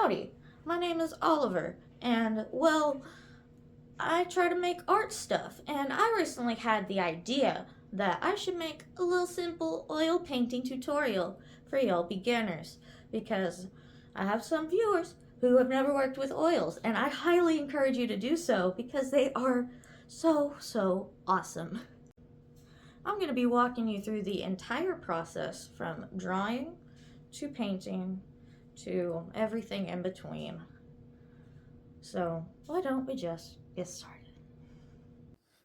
Howdy, my name is Oliver, and well, I try to make art stuff, and I recently had the idea that I should make a little simple oil painting tutorial for y'all beginners because I have some viewers who have never worked with oils, and I highly encourage you to do so because they are so awesome. I'm going to be walking you through the entire process from drawing to painting to everything in between. So, why don't we just get started?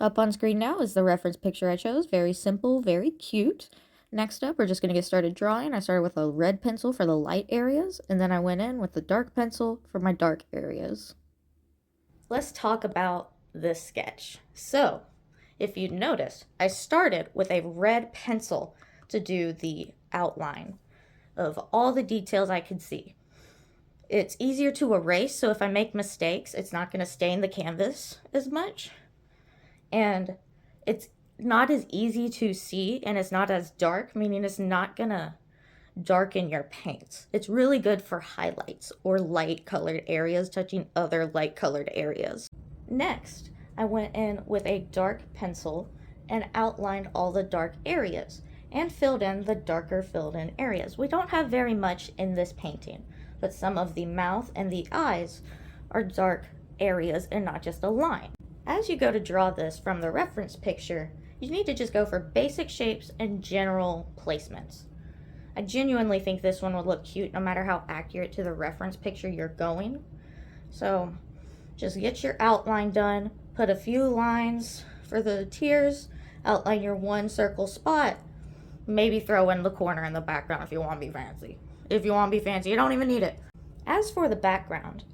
Up on screen now is the reference picture I chose. Very simple, very cute. Next up, we're just going to get started drawing. I started with a red pencil for the light areas, and then I went in with the dark pencil for my dark areas. Let's talk about this sketch. So, if you notice, I started with a red pencil to do the outline of all the details I could see. It's easier to erase, so if I make mistakes, it's not going to stain the canvas as much. And it's not as easy to see, and it's not as dark, meaning it's not going to darken your paints. It's really good for highlights or light colored areas touching other light colored areas. Next, I went in with a dark pencil and outlined all the dark areas and filled in the darker filled in areas. We don't have very much in this painting, but some of the mouth and the eyes are dark areas and not just a line. As you go to draw this from the reference picture, you need to just go for basic shapes and general placements. I genuinely think this one would look cute no matter how accurate to the reference picture you're going. So just get your outline done, put a few lines for the tears, outline your one circle spot, maybe throw in the corner in the background if you want to be fancy. If you want to be fancy, you don't even need it. As for the background,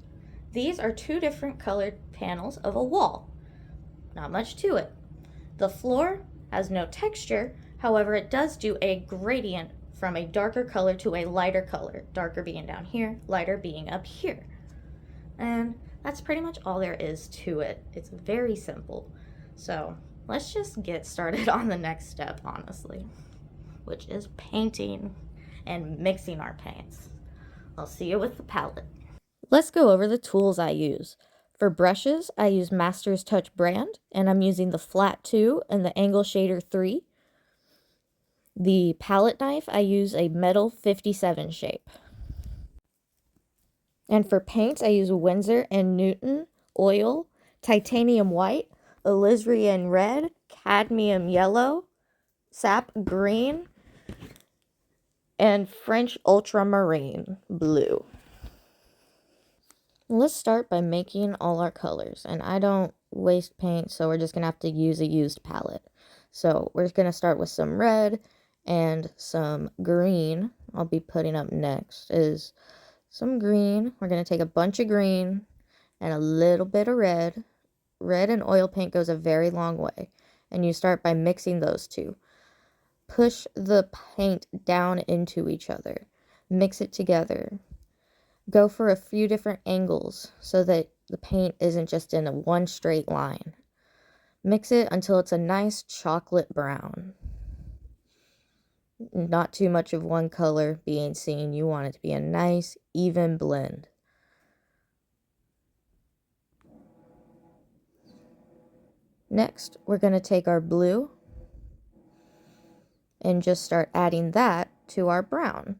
these are two different colored panels of a wall. Not much to it. The floor has no texture, however it does do a gradient from a darker color to a lighter color, darker being down here, lighter being up here. And that's pretty much all there is to it. It's very simple. So let's just get started on the next step, honestly, which is painting and mixing our paints. I'll see you with the palette. Let's go over the tools I use. For brushes, I use Master's Touch brand, and I'm using the Flat 2 and the Angle Shader 3. The palette knife, I use a Metal 57 shape. And for paints, I use Winsor & Newton oil, titanium white, alizarin red, cadmium yellow, sap green, and French ultramarine blue. Let's start by making all our colors, and I don't waste paint, so we're just going to have to use a used palette. So we're going to start with some red and some green. I'll be putting up next is some green. We're going to take a bunch of green and a little bit of red. Red and oil paint goes a very long way, and you start by mixing those two. Push the paint down into each other. Mix it together. Go for a few different angles so that the paint isn't just in a one straight line. Mix it until it's a nice chocolate brown. Not too much of one color being seen. You want it to be a nice, even blend. Next, we're going to take our blue and just start adding that to our brown.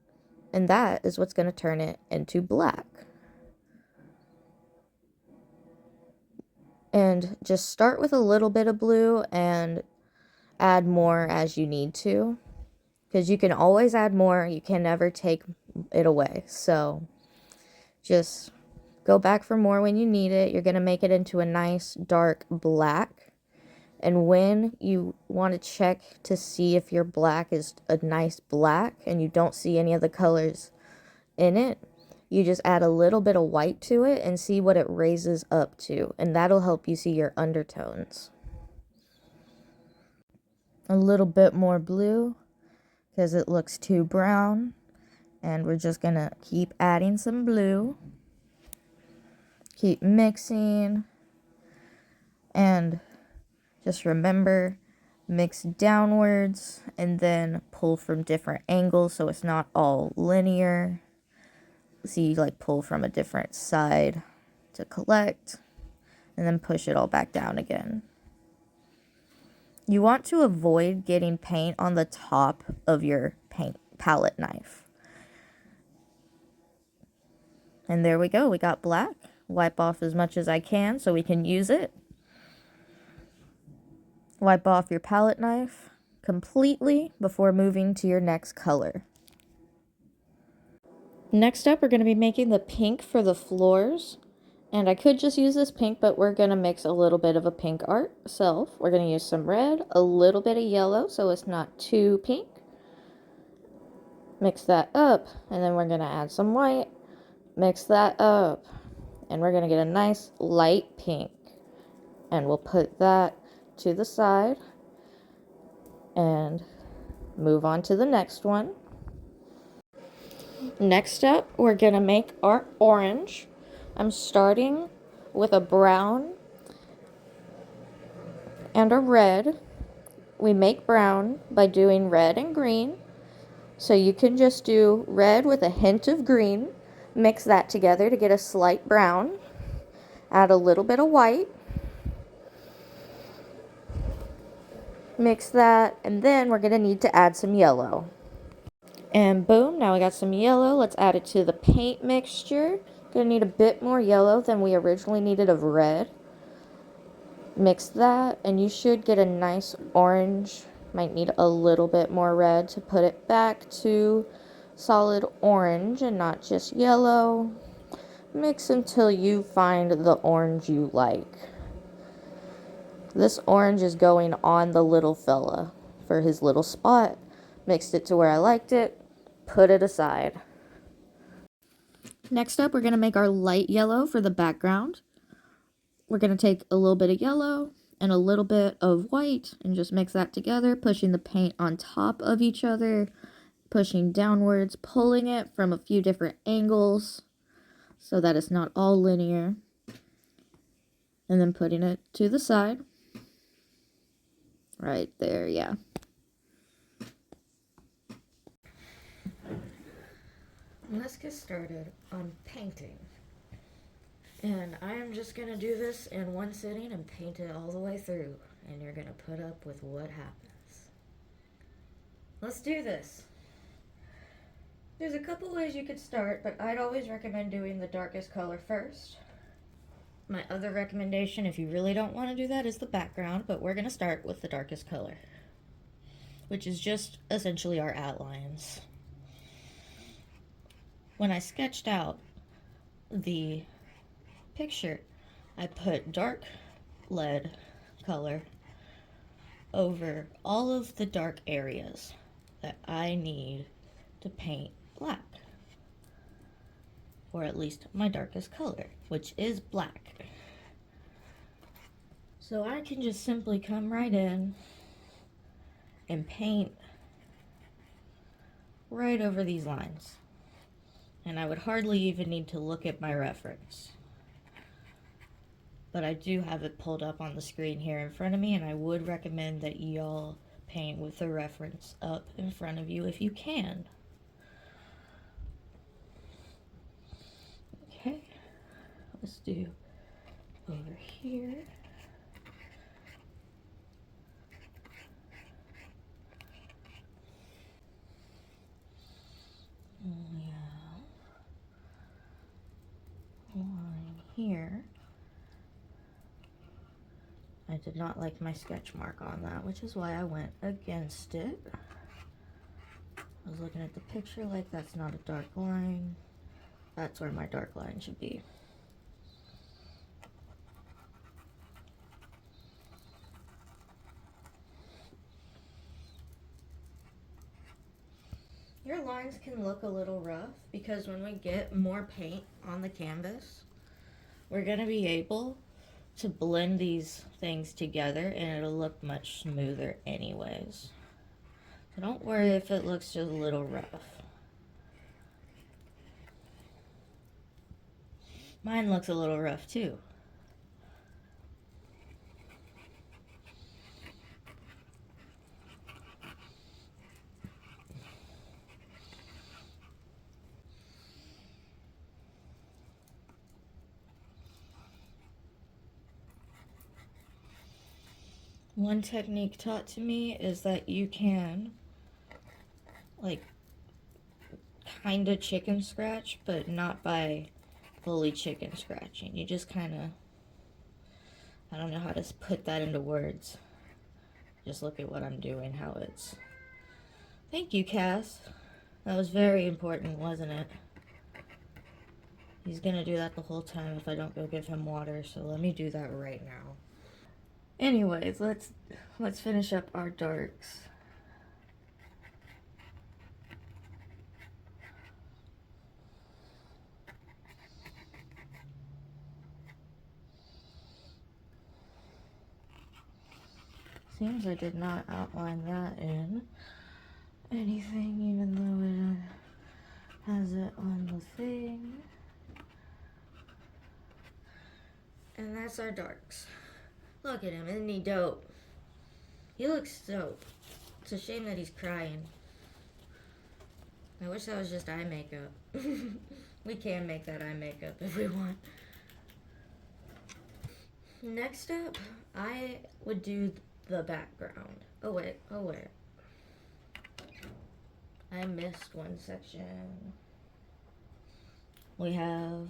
And that is what's going to turn it into black. And just start with a little bit of blue and add more as you need to. Because you can always add more. You can never take it away. So just go back for more when you need it. You're going to make it into a nice dark black. And when you want to check to see if your black is a nice black and you don't see any of the colors in it, you just add a little bit of white to it and see what it raises up to. And that'll help you see your undertones. A little bit more blue because it looks too brown. And we're just going to keep adding some blue. Keep mixing. And just remember, mix downwards and then pull from different angles so it's not all linear. So you like pull from a different side to collect and then push it all back down again. You want to avoid getting paint on the top of your paint palette knife. And there we go, we got black. Wipe off as much as I can so we can use it. Wipe off your palette knife completely before moving to your next color. Next up, we're going to be making the pink for the floors. And I could just use this pink, but we're going to mix a little bit of a pink ourselves. We're going to use some red, a little bit of yellow so it's not too pink. Mix that up, and then we're going to add some white. Mix that up, and we're going to get a nice light pink. And we'll put that to the side and move on to the next one. Next up, we're going to make our orange. I'm starting with a brown and a red. We make brown by doing red and green. So you can just do red with a hint of green. Mix that together to get a slight brown. Add a little bit of white. Mix that, and then we're going to need to add some yellow. And boom, now we got some yellow. Let's add it to the paint mixture. Gonna need a bit more yellow than we originally needed of red. Mix that, and you should get a nice orange. Might need a little bit more red to put it back to solid orange and not just yellow. Mix until you find the orange you like. This orange is going on the little fella for his little spot. Mixed it to where I liked it. Put it aside. Next up, we're going to make our light yellow for the background. We're going to take a little bit of yellow and a little bit of white and just mix that together, pushing the paint on top of each other, pushing downwards, pulling it from a few different angles so that it's not all linear, and then putting it to the side. Right there, yeah. Let's get started on painting. And I am just going to do this in one sitting and paint it all the way through. And you're going to put up with what happens. Let's do this. There's a couple ways you could start, but I'd always recommend doing the darkest color first. My other recommendation, if you really don't want to do that, is the background, but we're going to start with the darkest color, which is just essentially our outlines. When I sketched out the picture, I put dark lead color over all of the dark areas that I need to paint black, or at least my darkest color, which is black. So I can just simply come right in and paint right over these lines. And I would hardly even need to look at my reference. But I do have it pulled up on the screen here in front of me, and I would recommend that y'all paint with the reference up in front of you if you can. Okay, let's do over here. Line here. I did not like my sketch mark on that, which is why I went against it. I was looking at the picture like that's not a dark line. That's where my dark line should be. Your lines can look a little rough because when we get more paint on the canvas, we're going to be able to blend these things together and it'll look much smoother anyways. So don't worry if it looks just a little rough. Mine looks a little rough too. One technique taught to me is that you can, like, kind of chicken scratch, but not by fully chicken scratching. You just kind of, I don't know how to put that into words. Just look at what I'm doing, how it's... Thank you, Cass. That was very important, wasn't it? He's gonna do that the whole time if I don't go give him water, so let me do that right now. Anyways, let's finish up our darks. Seems I did not outline that in anything, even though it has it on the thing. And that's our darks. Look at him, isn't he dope? He looks dope. It's a shame that he's crying. I wish that was just eye makeup. We can make that eye makeup if we want. Next up, I would do the background. Oh wait. I missed one section. We have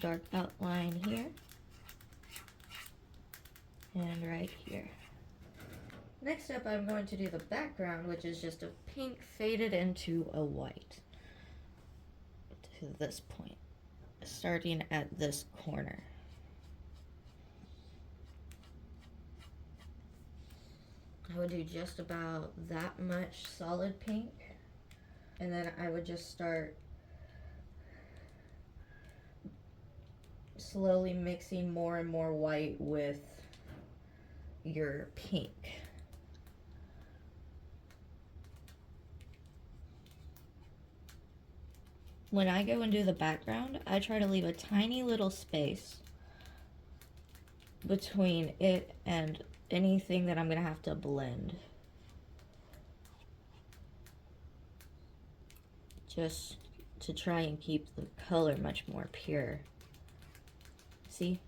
dark outline here and right here. Next up, I'm going to do the background, which is just a pink faded into a white to this point, starting at this corner. I would do just about that much solid pink, and then I would just start slowly mixing more and more white with your pink. When I go and do the background, I try to leave a tiny little space between it and anything that I'm gonna have to blend. Just to try and keep the color much more pure. See,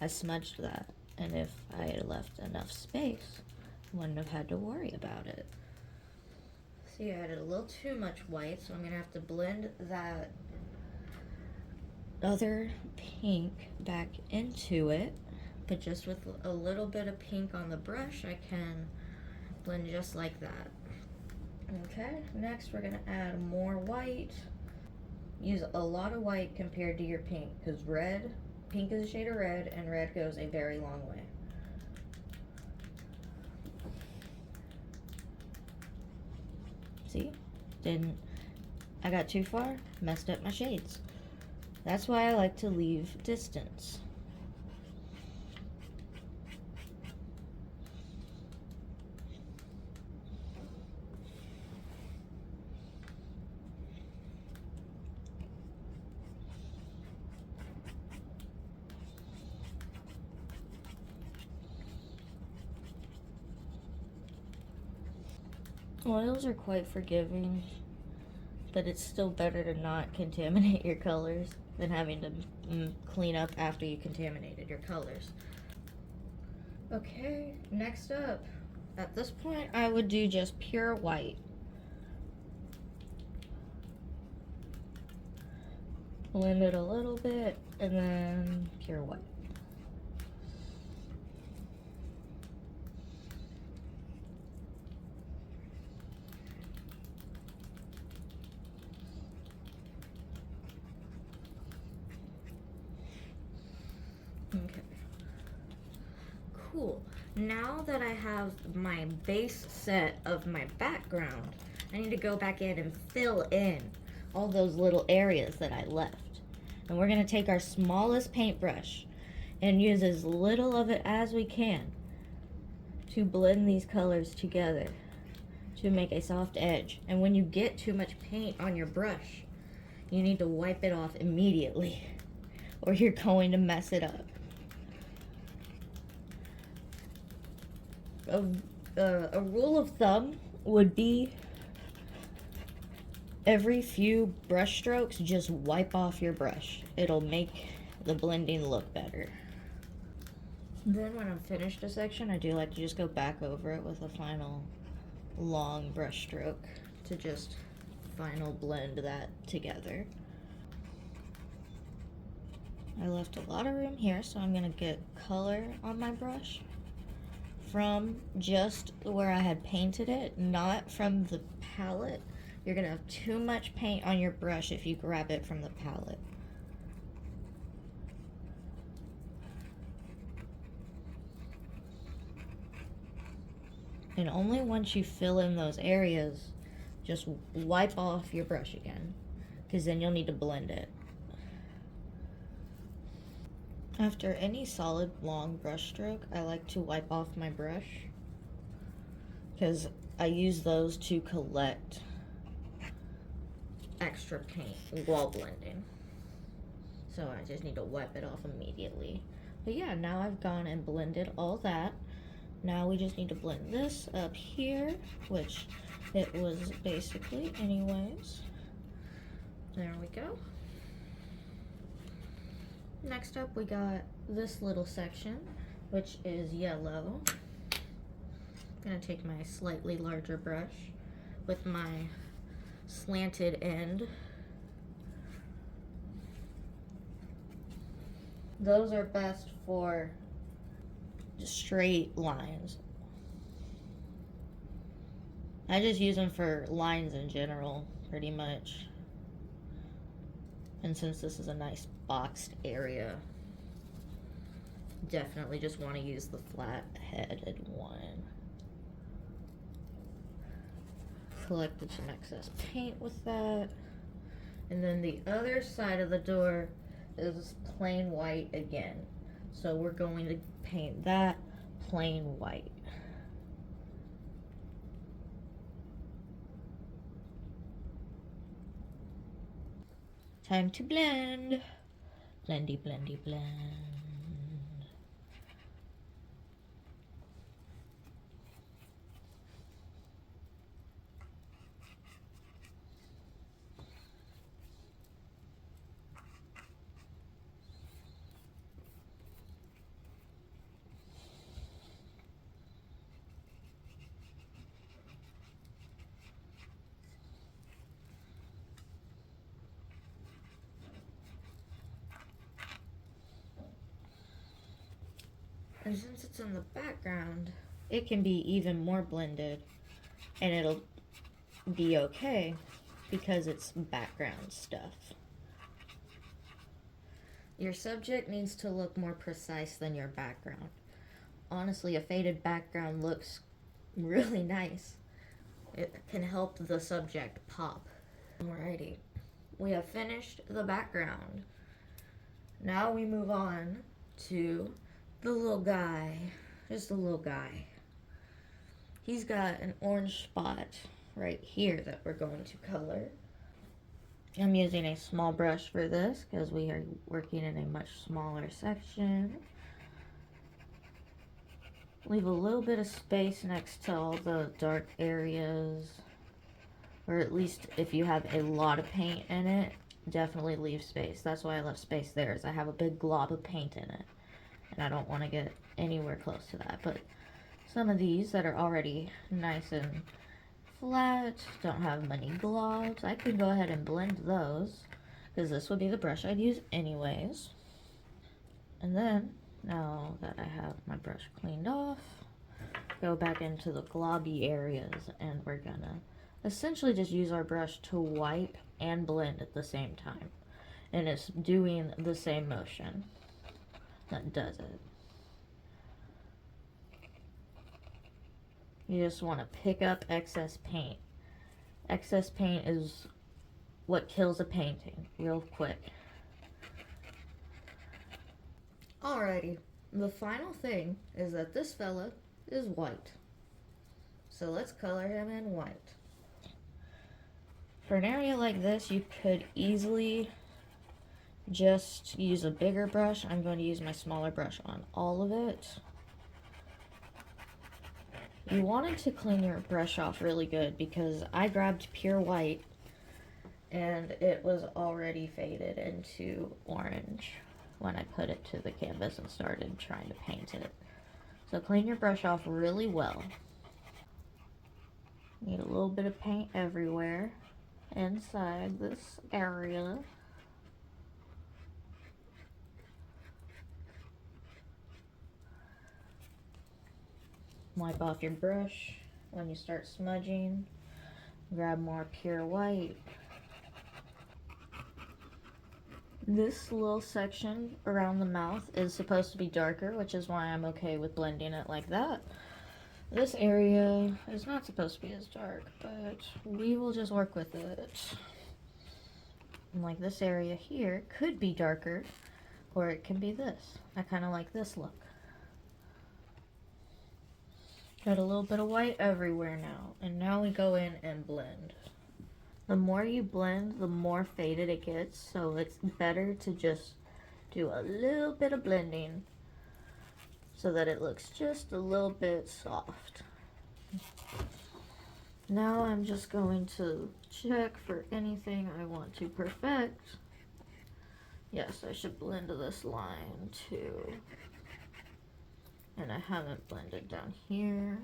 I smudged that, and if I had left enough space, I wouldn't have had to worry about it. See, I added a little too much white, so I'm gonna have to blend that other pink back into it, but just with a little bit of pink on the brush, I can blend just like that. Okay, next we're gonna add more white. Use a lot of white compared to your pink, because pink is a shade of red, and red goes a very long way. See? I got too far, messed up my shades. That's why I like to leave distance. Oils are quite forgiving, but it's still better to not contaminate your colors than having to clean up after you contaminated your colors. Okay, next up, at this point I would do just pure white. Blend it a little bit, and then pure white. Okay. Cool. Now that I have my base set of my background, I need to go back in and fill in all those little areas that I left. And we're going to take our smallest paintbrush and use as little of it as we can to blend these colors together to make a soft edge. And when you get too much paint on your brush, you need to wipe it off immediately or you're going to mess it up. A rule of thumb would be every few brush strokes, just wipe off your brush. It'll make the blending look better. Then when I'm finished a section, I do like to just go back over it with a final long brush stroke to just final blend that together. I left a lot of room here, so I'm gonna get color on my brush from just where I had painted it, not from the palette. You're gonna have too much paint on your brush if you grab it from the palette. And only once you fill in those areas, just wipe off your brush again, because then you'll need to blend it. After any solid long brush stroke, I like to wipe off my brush, because I use those to collect extra paint while blending. So I just need to wipe it off immediately. But yeah, now I've gone and blended all that. Now we just need to blend this up here, which it was basically anyways. There we go. Next up we got this little section, which is yellow. I'm gonna take my slightly larger brush with my slanted end. Those are best for straight lines. I just use them for lines in general, pretty much. And since this is a nice boxed area, definitely just want to use the flat-headed one. Collected some excess paint with that. And then the other side of the door is plain white again. So we're going to paint that plain white. Time to blend. Blendy, blendy, blend. And since it's in the background, it can be even more blended, and it'll be okay because it's background stuff. Your subject needs to look more precise than your background. Honestly, a faded background looks really nice. It can help the subject pop. Alrighty, we have finished the background. Now we move on to the little guy, just a little guy. He's got an orange spot right here that we're going to color. I'm using a small brush for this because we are working in a much smaller section. Leave a little bit of space next to all the dark areas, or at least if you have a lot of paint in it, definitely leave space. That's why I left space there, is I have a big glob of paint in it, and I don't want to get anywhere close to that. But some of these that are already nice and flat, don't have many globs, I could go ahead and blend those, because this would be the brush I'd use anyways. And then, now that I have my brush cleaned off, go back into the globby areas, and we're gonna essentially just use our brush to wipe and blend at the same time. And it's doing the same motion that does it. You just want to pick up excess paint. Excess paint is what kills a painting real quick. Alrighty, the final thing is that this fella is white. So let's color him in white. For an area like this, you could easily just use a bigger brush. I'm going to use my smaller brush on all of it. You wanted to clean your brush off really good because I grabbed pure white and it was already faded into orange when I put it to the canvas and started trying to paint it. So clean your brush off really well. Need a little bit of paint everywhere inside this area. Wipe off your brush when you start smudging. Grab more pure white. This little section around the mouth is supposed to be darker, which is why I'm okay with blending it like that. This area is not supposed to be as dark, but we will just work with it. And like this area here could be darker, or it can be this. I kind of like this look. Got a little bit of white everywhere now, and now we go in and blend. The more you blend, the more faded it gets, so it's better to just do a little bit of blending so that it looks just a little bit soft. Now I'm just going to check for anything I want to perfect. Yes, I should blend this line too. And I haven't blended down here.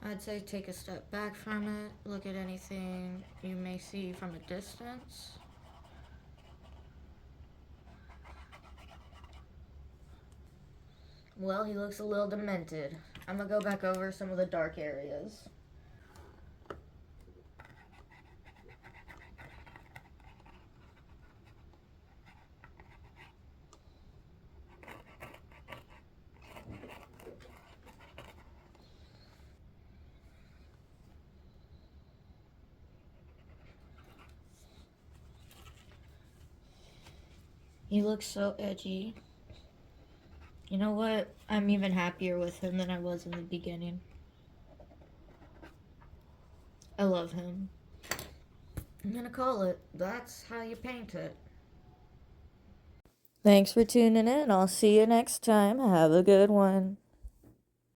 I'd say take a step back from it, look at anything you may see from a distance. Well, he looks a little demented. I'm gonna go back over some of the dark areas. He looks so edgy. You know what? I'm even happier with him than I was in the beginning. I love him. I'm gonna call it. That's how you paint it. Thanks for tuning in. I'll see you next time. Have a good one.